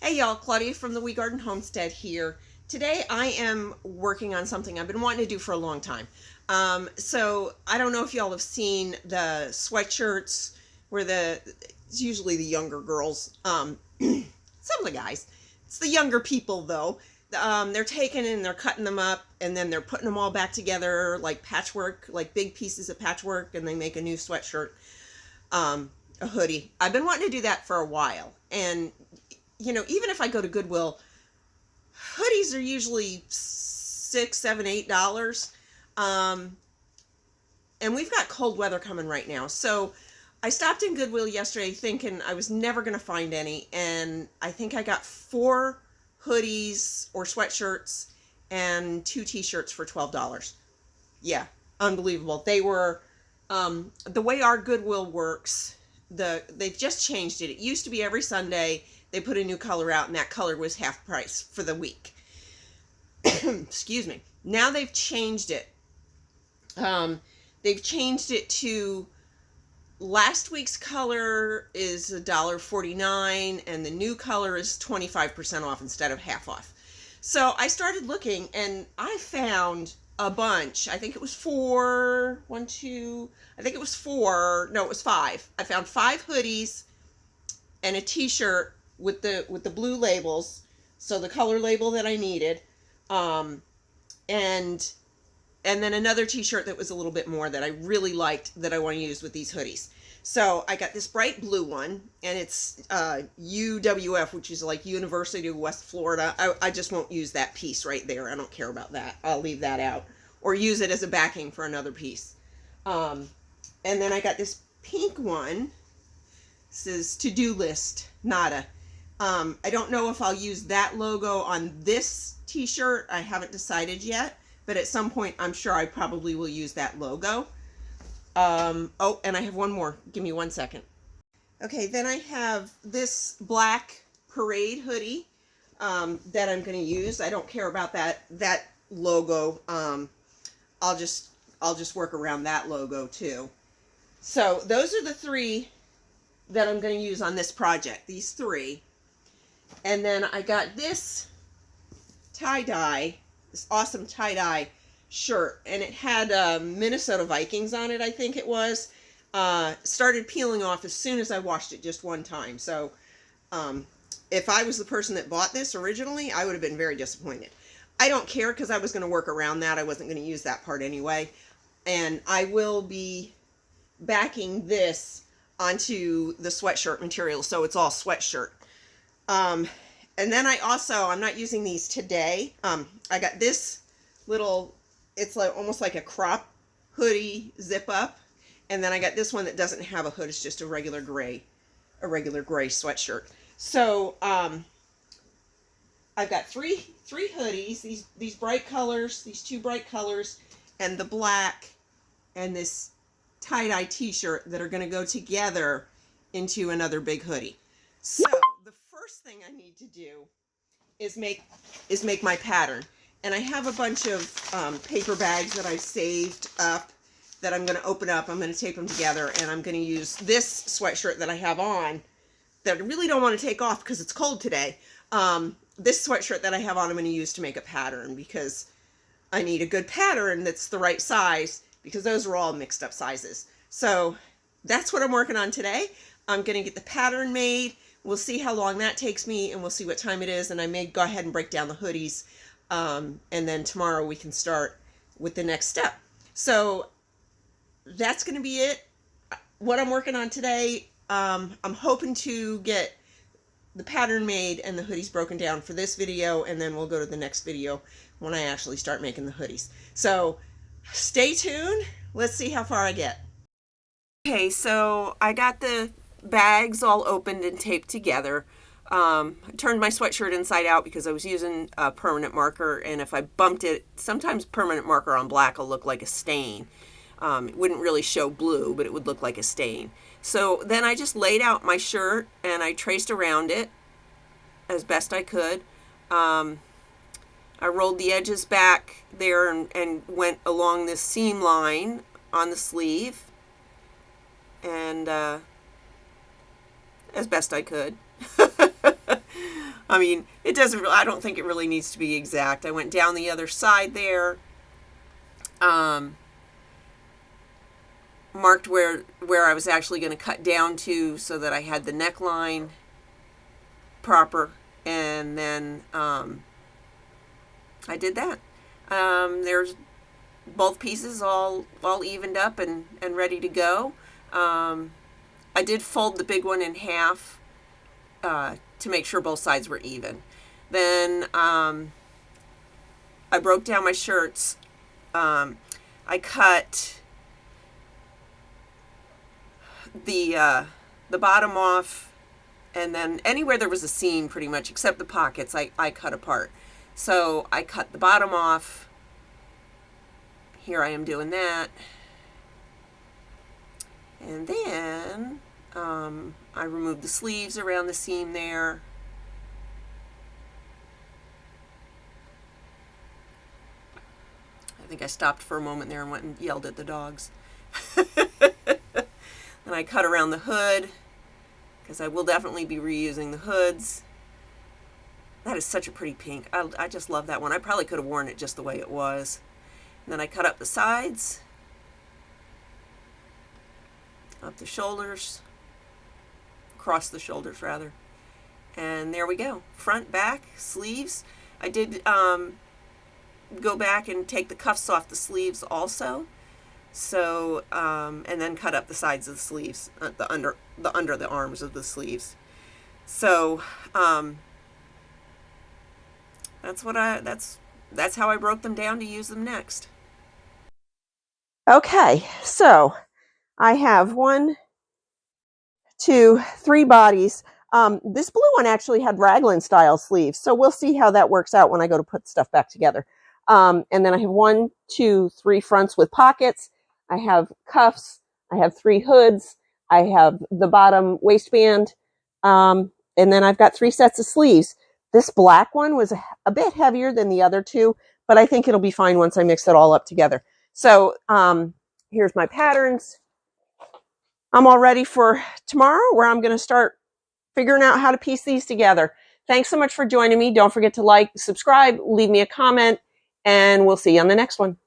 Hey y'all, Claudia from the We Garden Homestead here. Today I am working on something I've been wanting to do for a long time. So I don't know if y'all have seen the sweatshirts where it's usually the younger girls, some of the guys. It's the younger people though. They're taking and they're cutting them up and then they're putting them all back together like patchwork, like big pieces of patchwork, and they make a new sweatshirt, a hoodie. I've been wanting to do that for a while, and even if I go to Goodwill, hoodies are usually $6, $7, $8. And we've got cold weather coming right now. So I stopped in Goodwill yesterday thinking I was never going to find any. And I think I got 4 hoodies or sweatshirts and 2 t-shirts for $12. Yeah, unbelievable. They were, the way our Goodwill works, they've just changed it. It used to be every Sunday they put a new color out, and that color was half price for the week. Excuse me. Now they've changed it. They've changed it to last week's color is $1.49, and the new color is 25% off instead of half off. So I started looking, and I found a bunch. I think it was 4. I think it was 4. No, it was 5. I found 5 hoodies and a t-shirt with the blue labels, so the color label that I needed, and then another t-shirt that was a little bit more that I really liked that I want to use with these hoodies. So I got this bright blue one, and it's UWF, which is like University of West Florida. I just won't use that piece right there. I don't care about that. I'll leave that out, or use it as a backing for another piece. And then I got this pink one. This is to-do list, nada. I don't know if I'll use that logo on this t-shirt. I haven't decided yet, but at some point I'm sure I probably will use that logo. Oh, and I have one more. Give me 1 second. Okay, then I have this black parade hoodie that I'm going to use. I don't care about that logo. I'll just work around that logo too. So those are the 3 that I'm going to use on this project, these 3. And then I got this tie-dye, this awesome tie-dye shirt, and it had Minnesota Vikings on it, I think it was. Started peeling off as soon as I washed it just one time. So if I was the person that bought this originally, I would have been very disappointed. I don't care because I was going to work around that. I wasn't going to use that part anyway. And I will be backing this onto the sweatshirt material, so it's all sweatshirt. And then I'm not using these today. I got this little, it's like almost like a crop hoodie zip up. And then I got this one that doesn't have a hood. It's just a regular gray sweatshirt. So, I've got three hoodies, these bright colors, these 2 bright colors, and the black and this tie-dye t-shirt that are going to go together into another big hoodie. So the first thing I need to do is make my pattern. And I have a bunch of paper bags that I've saved up that I'm going to open up. I'm going to tape them together, and I'm going to use this sweatshirt that I have on that I really don't want to take off because it's cold today. This sweatshirt that I have on I'm going to use to make a pattern, because I need a good pattern that's the right size, because those are all mixed up sizes. So that's what I'm working on today. I'm going to get the pattern made. We'll see how long that takes me, and we'll see what time it is, and I may go ahead and break down the hoodies, and then tomorrow we can start with the next step. So that's going to be it. What I'm working on today, I'm hoping to get the pattern made and the hoodies broken down for this video, and then we'll go to the next video when I actually start making the hoodies. So stay tuned. Let's see how far I get. Okay, so I got the bags all opened and taped together. I turned my sweatshirt inside out because I was using a permanent marker, and if I bumped it, sometimes permanent marker on black will look like a stain. It wouldn't really show blue, but it would look like a stain. So then I just laid out my shirt and I traced around it as best I could. I rolled the edges back there and went along this seam line on the sleeve, and as best I could. I mean, it doesn't, I don't think it really needs to be exact. I went down the other side there, marked where I was actually going to cut down to so that I had the neckline proper, and then I did that. There's both pieces all evened up and ready to go. I did fold the big one in half to make sure both sides were even. Then I broke down my shirts. I cut the bottom off, and then anywhere there was a seam, pretty much, except the pockets, I cut apart. So I cut the bottom off. Here I am doing that. And then I removed the sleeves around the seam there. I think I stopped for a moment there and went and yelled at the dogs. And I cut around the hood, because I will definitely be reusing the hoods. That is such a pretty pink. I just love that one. I probably could have worn it just the way it was. And then I cut up the sides, up the shoulders, across the shoulders rather. And there we go. Front, back, sleeves. I did go back and take the cuffs off the sleeves also. So, and then cut up the sides of the sleeves, the under the arms of the sleeves. So, that's how I broke them down to use them next. Okay, so I have 1, 2, 3 bodies. This blue one actually had raglan style sleeves, so we'll see how that works out when I go to put stuff back together. And then I have 1, 2, 3 fronts with pockets. I have cuffs. I have 3 hoods. I have the bottom waistband. And then I've got 3 sets of sleeves. This black one was a bit heavier than the other 2, but I think it'll be fine once I mix it all up together. So here's my patterns. I'm all ready for tomorrow, where I'm going to start figuring out how to piece these together. Thanks so much for joining me. Don't forget to like, subscribe, leave me a comment, and we'll see you on the next one.